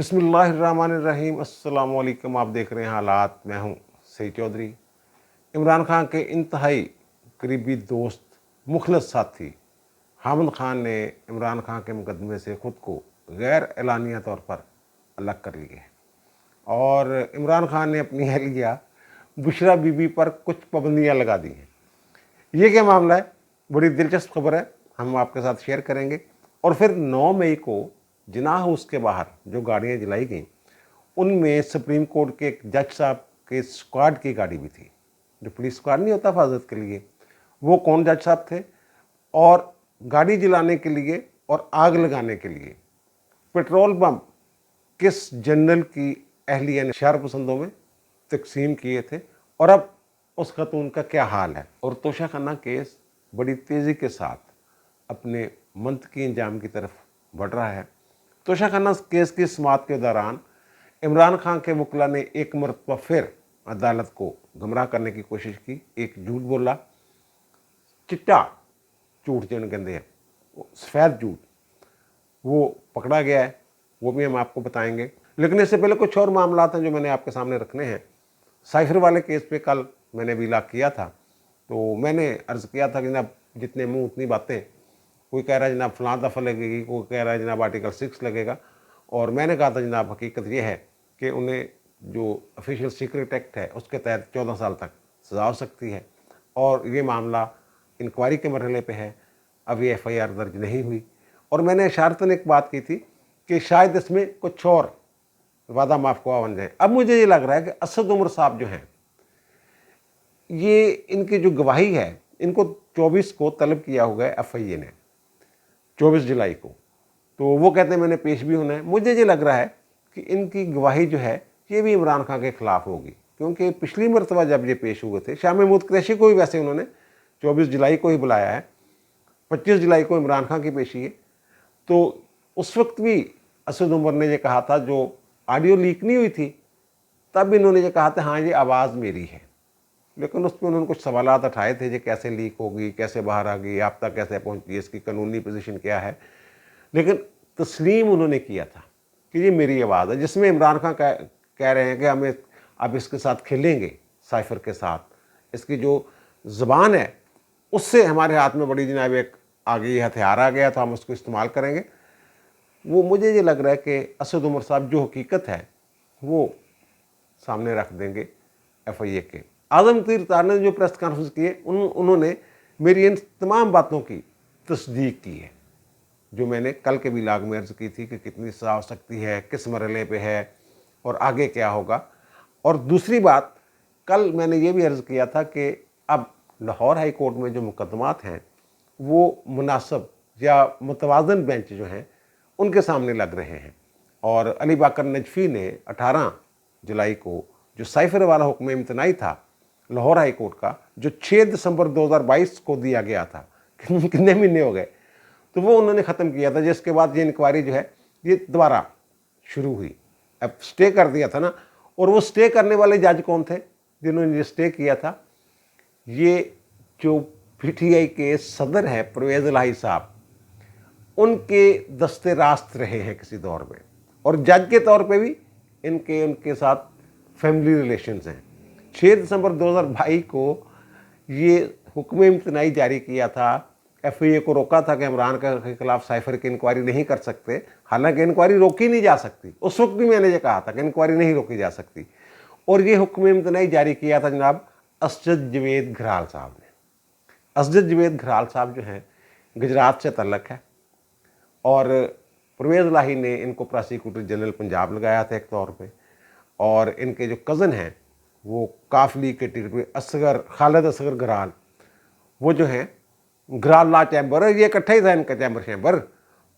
बिस्मिल्लाहिर्रहमानिर्रहीम। अस्सलाम वालेकुम। आप देख रहे हैं हालात। मैं हूं सईद चौधरी। इमरान खान के इंतहाई करीबी दोस्त, मुखलस साथी हामिद खान ने इमरान खान के मुकदमे से ख़ुद को गैर एलानिया तौर पर अलग कर लिया है और इमरान खान ने अपनी अहलिया बुशरा बीबी पर कुछ पाबंदियाँ लगा दी हैं। ये क्या मामला है? बड़ी दिलचस्प खबर है, हम आपके साथ शेयर करेंगे। और फिर 9 मई को जिनाह हाउस के बाहर जो गाड़ियाँ जलाई गईं, उनमें सुप्रीम कोर्ट के एक जज साहब के स्क्वाड की गाड़ी भी थी। जो पुलिस स्क्वाड नहीं होता हिफाजत के लिए, वो कौन जज साहब थे? और गाड़ी जलाने के लिए और आग लगाने के लिए पेट्रोल बम किस जनरल की अहलिया ने शर पसंदों में तकसीम किए थे और अब उस खतून का क्या हाल है? और तोशाखाना केस बड़ी तेज़ी के साथ अपने मंतकी अंजाम की तरफ बढ़ रहा है। तोशाखाना केस की समाअत के दौरान इमरान खान के वकला ने एक मरतबा फिर अदालत को गुमराह करने की कोशिश की। एक झूठ बोला, चिट्टा झूठ जिन्हें कहते हैं, सफ़ेद झूठ, वो पकड़ा गया है, वो भी हम आपको बताएंगे। लेकिन इससे पहले कुछ और मामला हैं जो मैंने आपके सामने रखने हैं। साइफर वाले केस पे कल मैंने विलाग किया था, तो मैंने अर्ज़ किया था कि जनाब जितने मुँह उतनी बातें। कोई कह रहा है जनाब फलां दफ़ा लगेगी, कोई कह रहा है जनाब आर्टिकल 6 लगेगा। और मैंने कहा था जनाब हकीकत ये है कि उन्हें जो ऑफिशियल सीक्रेट एक्ट है उसके तहत 14 साल तक सज़ा हो सकती है और ये मामला इंक्वायरी के मरहले पे है, अभी FIR दर्ज नहीं हुई। और मैंने इशारतन एक बात की थी कि शायद इसमें कुछ और वादा माफ़ बन जाए। अब मुझे ये लग रहा है कि असद उमर साहब जो हैं, ये इनकी जो गवाही है, इनको 24 को तलब किया हुआ है FIA ने, 24 जुलाई को। तो वो कहते हैं मैंने पेश भी होना है। मुझे ये लग रहा है कि इनकी गवाही जो है ये भी इमरान खान के ख़िलाफ़ होगी, क्योंकि पिछली मरतबा जब ये पेश हुए थे, शाह महमूद कुरैशी को भी वैसे उन्होंने 24 जुलाई को ही बुलाया है, 25 जुलाई को इमरान खान की पेशी है। तो उस वक्त भी असद उमर ने ये कहा था, जो ऑडियो लीक नहीं हुई थी तब इन्होंने ये कहा था हाँ ये आवाज़ मेरी है। लेकिन उस पर उन्होंने कुछ सवालात उठाए थे, ये कैसे लीक होगी, कैसे बाहर आ गई, आप तक कैसे पहुँची, इसकी कानूनी पोजीशन क्या है। लेकिन तस्लीम उन्होंने किया था कि ये मेरी आवाज़ है, जिसमें इमरान खान कह रहे हैं कि हमें अब इसके साथ खेलेंगे, साइफर के साथ, इसकी जो ज़बान है उससे हमारे हाथ में बड़ी जनाब एक आ गई, हथियार आ गया, तो हम उसको इस्तेमाल करेंगे। वो मुझे ये लग रहा है कि असद उमर साहब जो हकीकत है वो सामने रख देंगे FIA के। आज़म तीर तार ने जो प्रेस कॉन्फ्रेंस की है, उन्होंने मेरी इन तमाम बातों की तस्दीक की है जो मैंने कल के विलाग में अर्ज़ की थी कि कितनी सज़ा हो सकती है, किस मरहले पे है और आगे क्या होगा। और दूसरी बात, कल मैंने ये भी अर्ज़ किया था कि अब लाहौर हाई कोर्ट में जो मुकदमात हैं वो मुनासिब या मुतवाज़न बेंच जो हैं उनके सामने लग रहे हैं। और अली बाकर नजफ़ी ने 18 जुलाई को जो साइफर वाला हुक्म इम्तनाई था लाहौर हाई कोर्ट का, जो 6 दिसंबर 2022 को दिया गया था, कितने महीने हो गए, तो वो उन्होंने ख़त्म किया था, जिसके बाद ये इंक्वायरी जो है ये दोबारा शुरू हुई। अब स्टे कर दिया था ना, और वो स्टे करने वाले जज कौन थे जिन्होंने ये स्टे किया था? ये जो PTI के सदर है परवेज़ इलाही साहब, उनके दस्ते रास्त रहे हैं किसी दौर में, और जज के तौर पे भी उनके साथ फैमिली रिलेशंस हैं। 6 दिसंबर 2022 को ये हुक्म इम्तनाई जारी किया था, FIA को रोका था कि इमरान के खिलाफ साइफर की इंक्वायरी नहीं कर सकते। हालांकि इंक्वायरी रोकी नहीं जा सकती, उस वक्त भी मैंने ये कहा था कि इंक्वायरी नहीं रोकी जा सकती। और ये हुक्म इम्तनाई जारी किया था जनाब असद जवेद घराल साहब ने। असद जवेद घराल साहब जो हैं गुजरात से तल्लक है, और परवेज़ इलाही ने इनको प्रोसिक्यूटर जनरल पंजाब लगाया था एक तौर पे। और इनके जो कज़न हैं वो काफली के टिकट पे खालिद असगर घराल, वो जो हैं घराल ला चैम्बर है, ये इकट्ठा ही था इनका चैम्बर।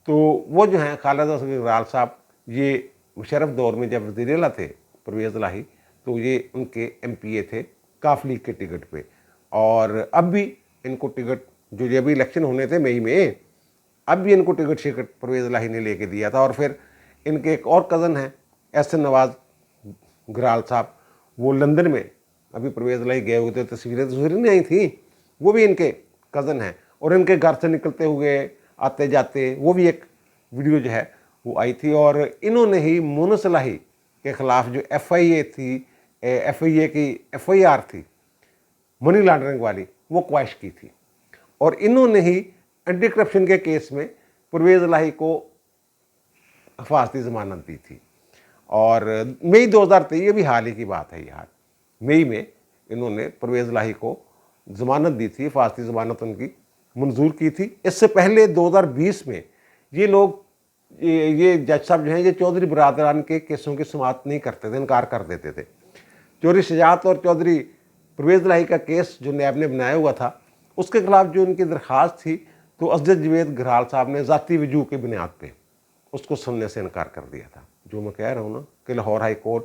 तो वो जो हैं खालिद असगर घराल साहब, ये मुशर्रफ दौर में जब वज़ीर आला थे परवेज़ इलाही, तो ये उनके MPA थे काफली के टिकट पे। और अब भी इनको टिकट, जो ये भी इलेक्शन होने थे मई में, अब भी इनको टिकट शिकट परवेज़ इलाही ने लेके दिया था। और फिर इनके एक और कज़न हैं SN नवाज़ घराल साहब, वो लंदन में अभी परवेज़ इलाही गए हुए थे, तस्वीरें नहीं आई थी, वो भी इनके कज़न हैं। और इनके घर से निकलते हुए आते जाते वो भी एक वीडियो जो है वो आई थी और इन्होंने ही मोनस इलाही के ख़िलाफ़ जो FIA थी, FIA की FIR थी मनी लॉन्ड्रिंग वाली, वो क्वैश की थी और इन्होंने ही एंटी करप्शन के केस में परवेज़ इलाही को हिफाजती ज़मानत दी थी। और मई 2023, ये भी हाल ही की बात है यार, मई में इन्होंने परवेज़ इलाही को ज़मानत दी थी, हिफाजती ज़मानत उनकी मंजूर की थी। इससे पहले 2020 में ये लोग, ये जज साहब जो हैं, ये चौधरी बरादरान के केसों की समाअत नहीं करते थे, इनकार कर देते थे। चौधरी शजात और चौधरी परवेज़ इलाही का केस जो नैब ने बनाया हुआ था, उसके खिलाफ जो उनकी दरख्वास्त थी, तो असद जवेद घराल साहब ने ज़ाती वजूह की बुनियाद पे उसको सुनने से इनकार कर दिया था। जो मैं कह रहा हूँ ना कि लाहौर हाई कोर्ट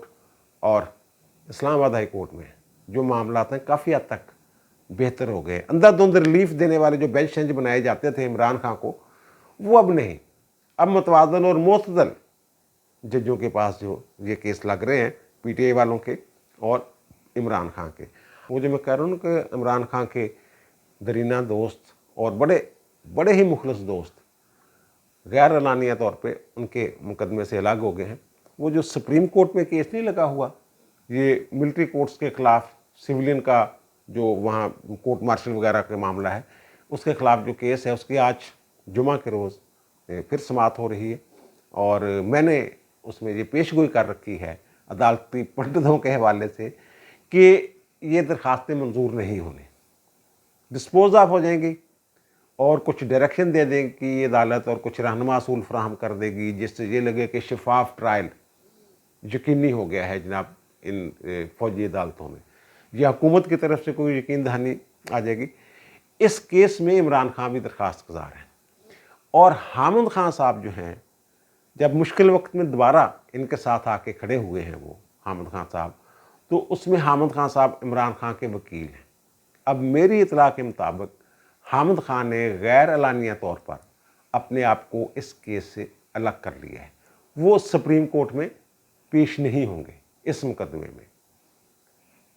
और इस्लामाबाद हाई कोर्ट में जो मामला हैं काफ़ी हद तक बेहतर हो गए। अंधाधुंध रिलीफ देने वाले जो बेंच शेंच बनाए जाते थे इमरान खान को, वो अब नहीं, अब मुतवाज़न और मोतदल जजों के पास जो ये केस लग रहे हैं, PTI वालों के और इमरान खान के। वो जो मैं कह रहा हूँ कि इमरान खान के दरीना दोस्त और बड़े ही मुखलस दोस्त गैर एलानिया तौर पे उनके मुकदमे से अलग हो गए हैं। वो जो सुप्रीम कोर्ट में केस नहीं लगा हुआ, ये मिलिट्री कोर्ट्स के ख़िलाफ़ सिविलियन का जो वहाँ कोर्ट मार्शल वगैरह का मामला है, उसके ख़िलाफ़ जो केस है, उसकी आज जुमा के रोज़ फिर समाअत हो रही है और मैंने उसमें ये पेशगोई कर रखी है अदालती पंडितों के हवाले से कि ये दरख्वास्तें मंजूर नहीं होने, डिस्पोज ऑफ हो जाएंगी और कुछ डायरेक्शन दे देगी ये अदालत और कुछ रहनुमा असूल फराहम कर देगी जिससे ये लगे कि शफाफ ट्रायल यकीनी हो गया है जनाब इन फौजी अदालतों में, या हुकूमत की तरफ से कोई यकीन दहानी आ जाएगी। इस केस में इमरान खान भी दरख्वास्त गुजार हैं और हामिद खान साहब जो हैं, जब मुश्किल वक्त में दोबारा इनके साथ आके खड़े हुए हैं वो हामिद खान साहब, तो उसमें हामिद खान साहब इमरान खान के वकील हैं। अब मेरी इतला के मुताबिक हामिद खान ने गैर एलानिया तौर पर अपने आप को इस केस से अलग कर लिया है। वो सुप्रीम कोर्ट में पेश नहीं होंगे इस मुकदमे में,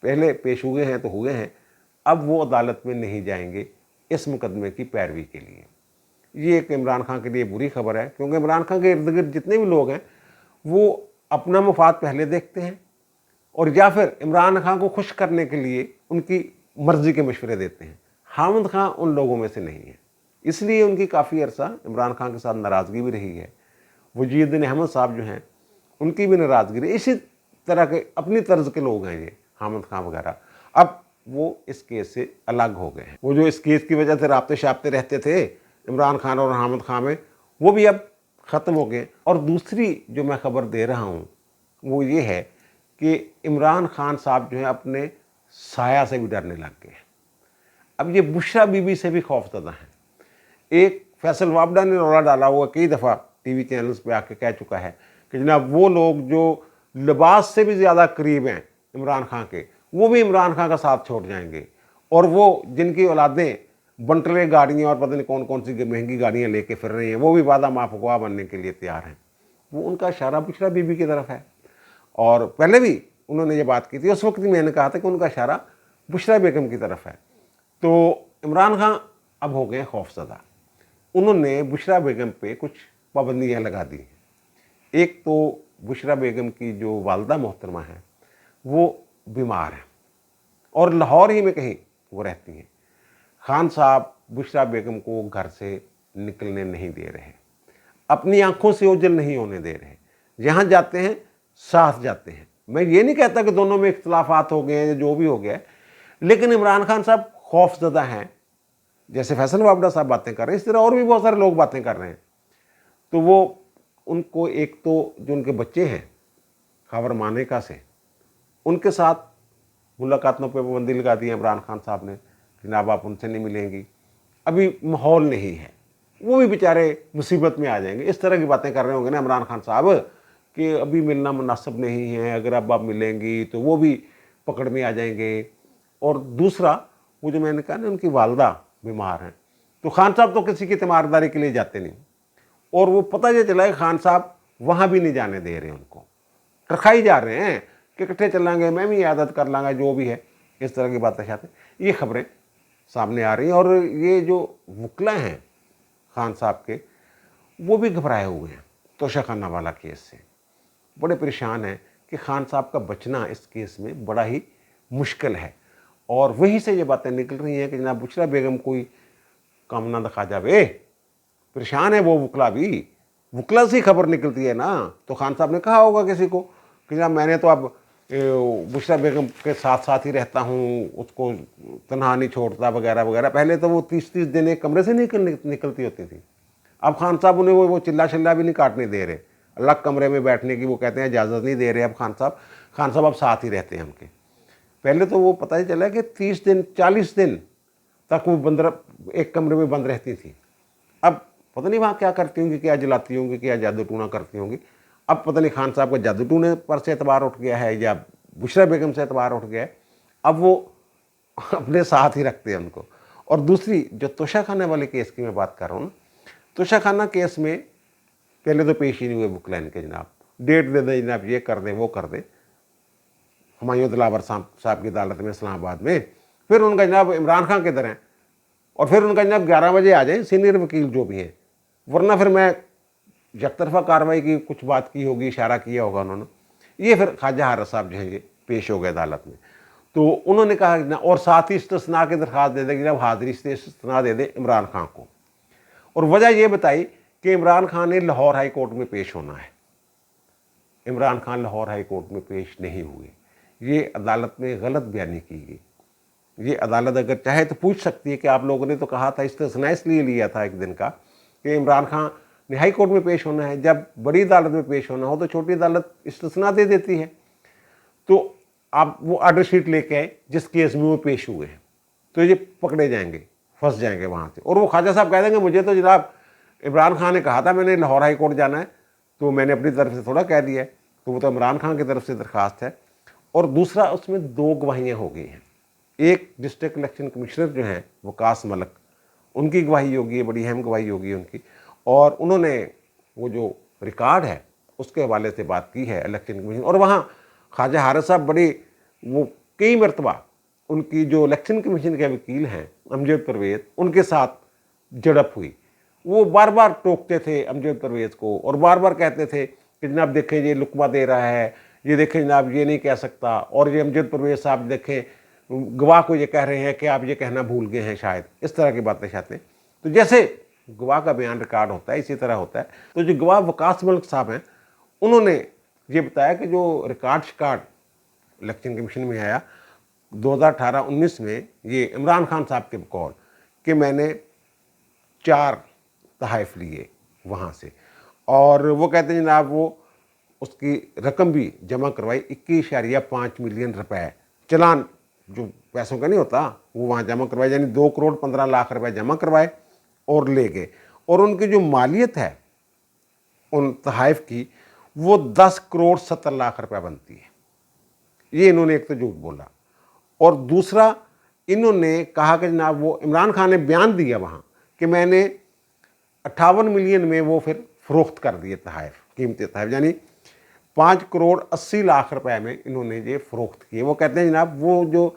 पहले पेश हुए हैं तो हुए हैं, अब वो अदालत में नहीं जाएंगे इस मुकदमे की पैरवी के लिए। ये एक इमरान खान के लिए बुरी खबर है, क्योंकि इमरान खान के इर्द गिर्द जितने भी लोग हैं वो अपना मफाद पहले देखते हैं और या फिर इमरान खान को खुश करने के लिए उनकी मर्जी के मशवरे देते हैं। हामिद खान उन लोगों में से नहीं है, इसलिए उनकी काफ़ी अरसा इमरान खान के साथ नाराज़गी भी रही है। वजीउद्दीन अहमद साहब जो हैं, उनकी भी नाराज़गी रही। इसी तरह के अपनी तर्ज के लोग हैं ये हामिद खान वगैरह। अब वो इस केस से अलग हो गए हैं। वो जो इस केस की वजह से राब्ते शाब्ते रहते थे इमरान खान और हामिद खान में, वो भी अब ख़त्म हो गए। और दूसरी जो मैं ख़बर दे रहा हूँ वो ये है कि इमरान खान साहब जो है अपने साया से भी डरने लग गए। अब ये बुशरा बीबी से भी खौफजदा हैं। एक फैसल वाबडा ने रौला डाला हुआ, कई दफ़ा TV चैनल्स पे आके कह चुका है कि जनाब वो लोग जो लिबास से भी ज़्यादा करीब हैं इमरान खान के, वो भी इमरान खान का साथ छोड़ जाएंगे और वो जिनकी औलादें बंटले गाड़ियाँ और पता नहीं कौन कौन सी महंगी गाड़ियाँ लेके फिर रही हैं, वो भी वादा माफुकवा बनने के लिए तैयार हैं। वो उनका इशारा बुशरा बीबी की तरफ है और पहले भी उन्होंने ये बात की थी, उस वक्त भी मैंने कहा था कि उनका इशारा बुशरा बेगम की तरफ है। तो इमरान खान अब हो गए खौफजदा। उन्होंने बुशरा बेगम पे कुछ पाबंदियाँ लगा दी। एक तो बुशरा बेगम की जो वालदा मोहतरमा है वो बीमार हैं और लाहौर ही में कहीं वो रहती हैं। खान साहब बुशरा बेगम को घर से निकलने नहीं दे रहे, अपनी आंखों से ओझल नहीं होने दे रहे, जहाँ जाते हैं साथ जाते हैं। मैं ये नहीं कहता कि दोनों में इख्तलाफात हो गए हैं, जो भी हो गया है, लेकिन इमरान खान साहब खौफजदा हैं। जैसे फैसल वाबडा साहब बातें कर रहे हैं, इस तरह और भी बहुत सारे लोग बातें कर रहे हैं। तो वो उनको, एक तो जो उनके बच्चे हैं खबर मानेका से, उनके साथ मुलाकातों पर पाबंदी लगा दी है इमरान खान साहब ने, जनाब आप उनसे नहीं मिलेंगी, अभी माहौल नहीं है, वो भी बेचारे मुसीबत में आ जाएंगे। इस तरह की बातें कर रहे होंगे ना इमरान खान साहब कि अभी मिलना मुनासिब नहीं है, अगर अब आप मिलेंगी तो वो भी पकड़ में आ जाएंगे। और दूसरा, वो जो मैंने कहा ना उनकी वालदा बीमार हैं, तो खान साहब तो किसी की तीमारदारी के लिए जाते नहीं, और वो पता ये चला है खान साहब वहाँ भी नहीं जाने दे रहे, उनको टरखाई जा रहे हैं कि इकट्ठे चलेंगे, मैं भी आदत कर लाँगा, जो भी है। इस तरह की बातें चाहते हैं। ये खबरें सामने आ रही हैं और ये जो वकला हैं खान साहब के, वो भी घबराए हुए हैं तोशा खाना वाला केस से बड़े परेशान हैं कि खान साहब का बचना इस केस में बड़ा ही मुश्किल है। और वहीं से ये बातें निकल रही हैं कि जनाब बुशरा बेगम कोई काम ना दिखा जावे, परेशान है वो वकला भी, वकला से खबर निकलती है ना। तो खान साहब ने कहा होगा किसी को कि जनाब मैंने तो अब बुशरा बेगम के साथ साथ ही रहता हूँ, उसको तनहा नहीं छोड़ता वगैरह वगैरह। पहले तो वो 30-30 दिन एक कमरे से निकलती होती थी। अब खान साहब उन्हें वो चिल्ला चिल्ला भी नहीं काटने दे रहे, अलग कमरे में बैठने की वो कहते हैं इजाज़त नहीं दे रहे। अब खान साहब अब साथ ही रहते हैं उनके। पहले तो वो पता ही चला कि 30 दिन 40 दिन तक वो बंद एक कमरे में बंद रहती थी। अब पता नहीं वहाँ क्या करती होंगी, क्या जलाती होंगी, क्या जादू टूना करती होंगी। अब पता नहीं खान साहब का जादू टूने पर से एतबार उठ गया है या बुशरा बेगम से एतबार उठ गया है, अब वो अपने साथ ही रखते हैं उनको। और दूसरी जो तोशा खाना वाले केस की मैं बात कर रहा हूँ, तोशा खाना केस में पहले तो पेश ही नहीं हुए बुकलैन के, जनाब डेट दे दे जनाब, ये कर दे वो कर दे, हुमायूं दिलावर साहब की अदालत में इस्लामाबाद में। फिर उनका जनाब इमरान खान के दर हैं और फिर उनका जनाब 11 बजे आ जाए सीनियर वकील जो भी हैं, वरना फिर मैं यकतरफा कार्रवाई की कुछ बात की होगी, इशारा किया होगा उन्होंने। ये फिर ख्वाजा हारिस साहब जो हैं ये पेश हो गए अदालत में। तो उन्होंने कहा ना, और साथ ही इस्तिस्ना की दरख्वास्त दे दे कि जब हाजिरी से इस्तिस्ना दे दे इमरान खान को। और वजह ये बताई कि इमरान खान ने लाहौर हाई कोर्ट में पेश होना है। इमरान खान लाहौर हाई कोर्ट में पेश नहीं हुए, ये अदालत में गलत बयानी की गई। ये अदालत अगर चाहे तो पूछ सकती है कि आप लोगों ने तो कहा था, इस्तिस्ना इसलिए लिया था एक दिन का कि इमरान खान ने हाई कोर्ट में पेश होना है। जब बड़ी अदालत में पेश होना हो तो छोटी अदालत इस्तिस्ना दे देती है। तो आप वो ऑर्डर शीट लेके आए जिस केस में वो पेश हुए हैं, तो ये पकड़े जाएंगे, फंस जाएंगे वहाँ से। और वो ख्वाजा साहब कह देंगे मुझे तो जनाब इमरान खान ने कहा था मैंने लाहौर हाई कोर्ट जाना है, तो मैंने अपनी तरफ से थोड़ा कह दिया है। तो वो तो इमरान खान की तरफ से दरख्वास्त है। और दूसरा उसमें 2 गवाहियाँ हो गई हैं। एक डिस्ट्रिक्ट इलेक्शन कमिश्नर जो हैं वकास मलक, उनकी गवाही होगी, ये बड़ी अहम गवाही होगी उनकी। और उन्होंने वो जो रिकॉर्ड है उसके हवाले से बात की है इलेक्शन कमीशन। और वहाँ ख्वाजा हारिस साहब बड़ी वो कई मरतबा उनकी जो इलेक्शन कमीशन के वकील हैं अमजद परवेज़, उनके साथ झड़प हुई। वो बार बार टोकते थे अमजद परवेज़ को और बार बार कहते थे कि जनाब देखें ये लुकमा दे रहा है, ये देखें जनाब ये नहीं कह सकता। और ये अमजद परवेज़ साहब देखें गवाह को ये कह रहे हैं कि आप ये कहना भूल गए हैं शायद, इस तरह की बातें शाते। तो जैसे गवाह का बयान रिकॉर्ड होता है इसी तरह होता है। तो जो गवाह वकास मलिक साहब हैं उन्होंने ये बताया कि जो रिकॉर्ड शिकार्ड इलेक्शन कमीशन में आया 2018-19 में, ये इमरान खान साहब के बकौल कि मैंने 4 तहाइफ लिए वहाँ से। और वो कहते हैं जनाब वो उसकी रकम भी जमा करवाई 21.5 मिलियन रुपए, चलान जो पैसों का नहीं होता वो वहाँ जमा करवाए, यानी 2 करोड़ 15 लाख रुपए जमा करवाए और ले गए। और उनकी जो मालियत है उन तहाइफ की वो 10 करोड़ 70 लाख रुपए बनती है। ये इन्होंने एक तो झूठ बोला। और दूसरा इन्होंने कहा कि जनाब वो इमरान खान ने बयान दिया वहाँ कि मैंने 58 मिलियन में वो फिर फ़रोख्त कर दिए तहाइफ, कीमती तहाइफ, यानी 5 करोड़ 80 लाख रुपए में इन्होंने ये फ़रोख्त किए। वो कहते हैं जनाब वो जो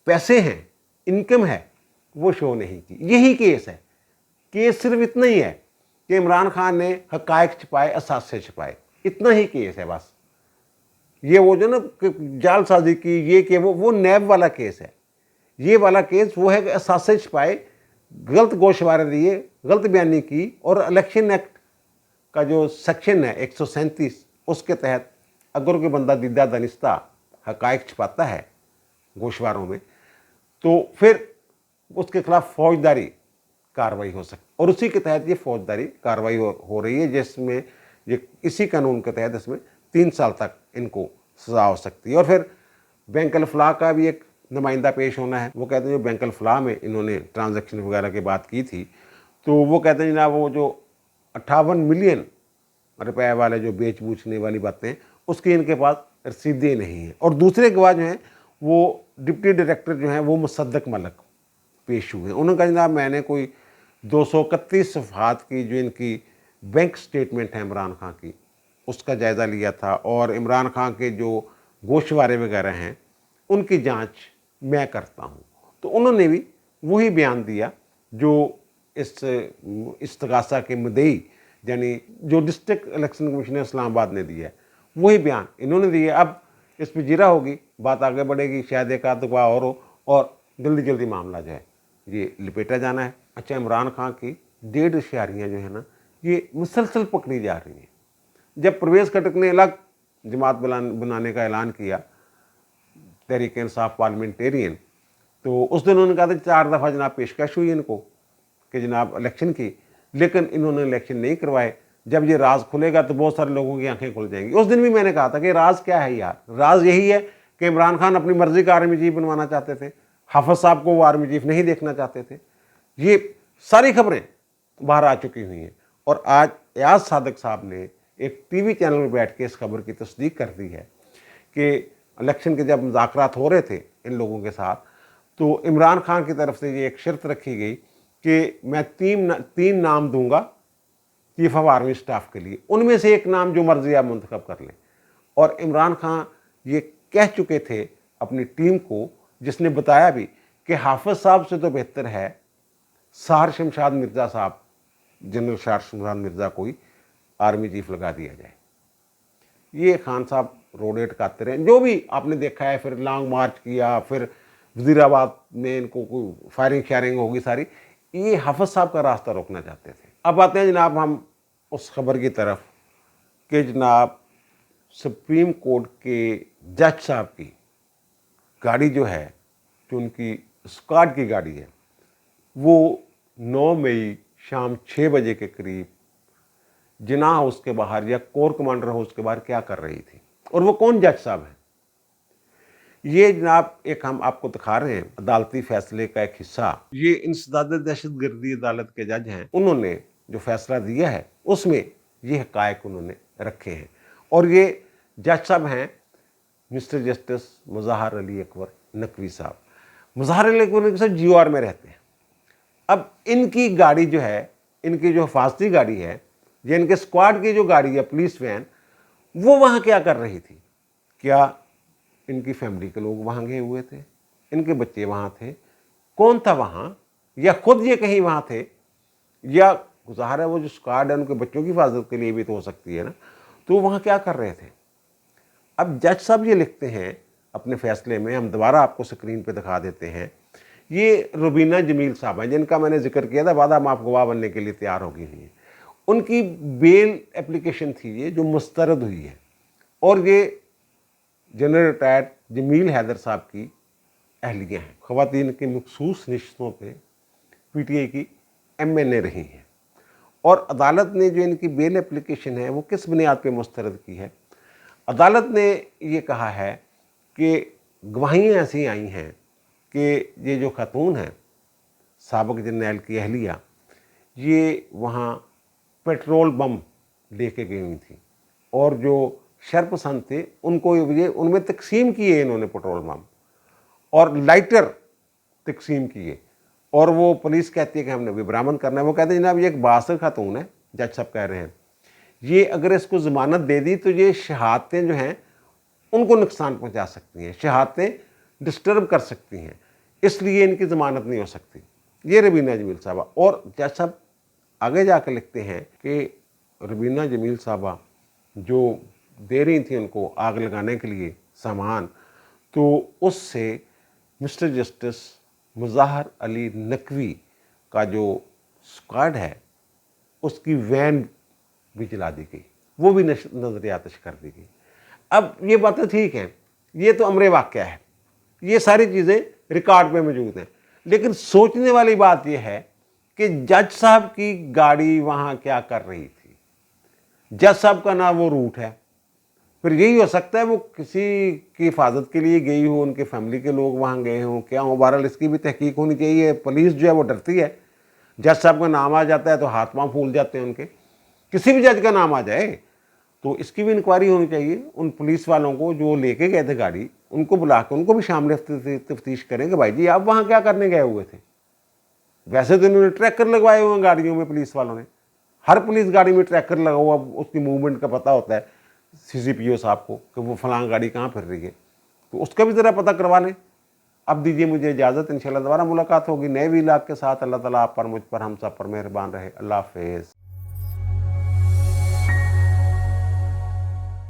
पैसे हैं, इनकम है, वो शो नहीं की। यही केस है। केस सिर्फ इतना ही है कि इमरान खान ने हक़ाइक़ छुपाए, असासे छुपाए, इतना ही केस है बस। ये वो जो ना जालसाजी की ये कि वो नैब वाला केस है। ये वाला केस वो है कि असासे छुपाए, गलत गोशवारे दिए, गलत बयानी की। और इलेक्शन एक्ट का जो सेक्शन है 137 उसके तहत अगर कोई बंदा दिद्दा दनिस्ता हक़ाइक़ छुपाता है गोशवारों में तो फिर उसके खिलाफ फौजदारी कार्रवाई हो सकती। और उसी के तहत ये फौजदारी कार्रवाई हो रही है, जिसमें ये इसी कानून के तहत इसमें 3 साल तक इनको सज़ा हो सकती है। और फिर बैंक अल-फलाह का भी एक नुमाइंदा पेश होना है। वो कहते हैं जो बैंक अल-फलाह में इन्होंने ट्रांजैक्शन वगैरह की बात की थी, तो वो कहते हैं जनाब वो जो 58 मिलियन रुपए वाले जो बेच बूझने वाली बातें, उसकी इनके पास रसीदें नहीं हैं। और दूसरे गवाह जो हैं वो डिप्टी डायरेक्टर जो हैं वो मुसद्दक मलक पेश हुए। उन्होंने कहा जनाब मैंने कोई 231 सफ़हात की जो इनकी बैंक स्टेटमेंट है इमरान खान की, उसका जायज़ा लिया था। और इमरान खान के जो गोशवारे वगैरह हैं उनकी जांच मैं करता हूं। तो उन्होंने भी वही बयान दिया जो इस इस्तगासा के मुद्दई यानी जो डिस्ट्रिक्ट इलेक्शन कमीशन इस्लामाबाद ने दिया है वही बयान इन्होंने दिया। अब इस पर जीरा होगी, बात आगे बढ़ेगी, शायद एक आध दफा और हो और जल्दी जल्दी मामला जो है ये लिपेटा जाना है। अच्छा, इमरान खान की 1.5 इशारियाँ जो है ना ये मुसलसल पकड़ी जा रही हैं। जब परवेज़ खटक ने अलग जमात बनाने का ऐलान किया, तहरीक इंसाफ पार्लियामेंटेरियन, तो उस दिन उन्होंने कहा था 4 दफ़ा जनाब पेशकश हुई इनको कि जनाब इलेक्शन की, लेकिन इन्होंने इलेक्शन नहीं करवाए। जब ये राज खुलेगा तो बहुत सारे लोगों की आंखें खुल जाएंगी। उस दिन भी मैंने कहा था कि राज क्या है यार, राज यही है कि इमरान खान अपनी मर्जी का आर्मी चीफ बनवाना चाहते थे, हाफिज साहब को वो आर्मी चीफ नहीं देखना चाहते थे। ये सारी खबरें बाहर आ चुकी हुई हैं और आज एयाज सादिक साहब ने एक टीवी चैनल में बैठ के इस खबर की तस्दीक कर दी है कि इलेक्शन के जब मुज़ाकरात हो रहे थे इन लोगों के साथ, तो इमरान खान की तरफ से ये एक शर्त रखी गई कि मैं 3 नाम दूंगा चीफ ऑफ आर्मी स्टाफ के लिए, उनमें से एक नाम जो मर्जी आप मुंतखब कर लें। और इमरान खान ये कह चुके थे अपनी टीम को, जिसने बताया भी कि हाफिज साहब से तो बेहतर है सार शमशाद मिर्ज़ा साहब, जनरल सार शमशाद मिर्ज़ा कोई आर्मी चीफ लगा दिया जाए। ये खान साहब रोडे टकाते रहे, जो भी आपने देखा है, फिर लॉन्ग मार्च किया, फिर वज़ीराबाद में इनको कोई फायरिंग शायरिंग होगी सारी, ये हाफिज साहब का रास्ता रोकना चाहते थे। अब आते हैं जनाब हम उस खबर की तरफ कि जनाब सुप्रीम कोर्ट के जज साहब की गाड़ी जो है, जो उनकी स्क्वाड की गाड़ी है, वो 9 मई शाम 6 बजे के करीब जिना हाउस के बाहर या कोर कमांडर हाउस के बाहर क्या कर रही थी। और वो कौन जज साहब हैं? ये जनाब एक हम आपको दिखा रहे हैं अदालती फैसले का एक हिस्सा। ये इंसदाद दहशतगर्दी अदालत के जज हैं, उन्होंने जो फैसला दिया है उसमें ये हकायक उन्होंने रखे हैं। और ये जज साहब हैं मिस्टर जस्टिस मुज़ाहर अली अकबर नकवी साहब। मुज़ाहर अली अकबर नकवी साहब GOR में रहते हैं। अब इनकी गाड़ी जो है, इनकी जो हिफाजती गाड़ी है, या इनके स्क्वाड की जो गाड़ी है पुलिस वैन, वो वहाँ क्या कर रही थी? क्या इनकी फैमिली के लोग वहाँ गए हुए थे? इनके बच्चे वहाँ थे? कौन था वहाँ? या खुद ये कहीं वहाँ थे? या ज़ाहिर है वो जो स्क्वाड है उनके बच्चों की हिफाजत के लिए भी तो हो सकती है ना, तो वहाँ क्या कर रहे थे? अब जज साहब ये लिखते हैं अपने फैसले में, हम दोबारा आपको स्क्रीन पे दिखा देते हैं। ये रुबीना जमील साहब हैं जिनका मैंने जिक्र किया था, वादा माफ गवाह बनने के लिए तैयार हो गई हुई। उनकी बेल एप्लीकेशन थी ये जो मुस्तरद हुई है, और ये जनरल रिटायर्ड जमील हैदर साहब की अहलिया हैं, ख़वातीन की मखसूस नशिस्तों पे PTI की MNA रही हैं। और अदालत ने जो इनकी बेल एप्लीकेशन है वो किस बुनियाद पे मुस्तरद की है? अदालत ने ये कहा है कि गवाहियाँ ऐसी आई हैं कि ये जो खातून हैं साबिक जर्नैल की अहलिया, ये वहाँ पेट्रोल बम लेके गई हुई थी और जो शरपसंद थे उनको ये उनमें तकसीम किए इन्होंने पेट्रोल बम और लाइटर तकसीम किए। और वो पुलिस कहती है कि हमने भी बरामद करना है। वो कहते हैं जनाब ये एक बासर खातून है, जज साहब कह रहे हैं, ये अगर इसको ज़मानत दे दी तो ये शहादतें जो हैं उनको नुकसान पहुंचा सकती हैं, शहादतें डिस्टर्ब कर सकती हैं, इसलिए इनकी ज़मानत नहीं हो सकती। ये रुबीना जमील साहबा। और जज साहब आगे जाकर लिखते हैं कि रुबीना जमील साहबा जो दे रही थी उनको आग लगाने के लिए सामान, तो उससे मिस्टर जस्टिस मुज़ाहर अली नकवी का जो स्क्वाड है उसकी वैन भी जला दी गई, वो भी नजर आतिश कर दी गई। अब ये बातें ठीक हैं, ये तो अमरे वाक़या है, ये सारी चीज़ें रिकॉर्ड पे मौजूद हैं, लेकिन सोचने वाली बात यह है कि जज साहब की गाड़ी वहाँ क्या कर रही थी? जज साहब का ना वो रूट है, फिर यही हो सकता है वो किसी की हिफाजत के लिए गई हो, उनके फैमिली के लोग वहाँ गए हों, क्या हो। बहरहाल इसकी भी तहकीक होनी चाहिए। पुलिस जो है वो डरती है, जज साहब का नाम आ जाता है तो हाथ पांव फूल जाते हैं उनके। किसी भी जज का नाम आ जाए तो इसकी भी इंक्वायरी होनी चाहिए। उन पुलिस वालों को जो लेके गए थे गाड़ी, उनको बुला के उनको भी शामिल तफ्तीश करें कि भाई जी आप वहाँ क्या करने गए हुए थे। वैसे तो इन्होंने ट्रैकर लगवाए हुए हैं गाड़ियों में, पुलिस वालों ने, हर पुलिस गाड़ी में ट्रैकर लगा हुआ, उसकी मूवमेंट का पता होता है CCPO साहब को कि वो फलां गाड़ी कहाँ फिर रही है, तो उसका भी ज़रा पता करवा लें। अब दीजिए मुझे इजाज़त, इंशाल्लाह दोबारा मुलाकात होगी नए व्लॉग के साथ। अल्लाह ताला आप पर, मुझ पर, हम सब पर मेहरबान रहे। अल्लाह हाफ़िज़।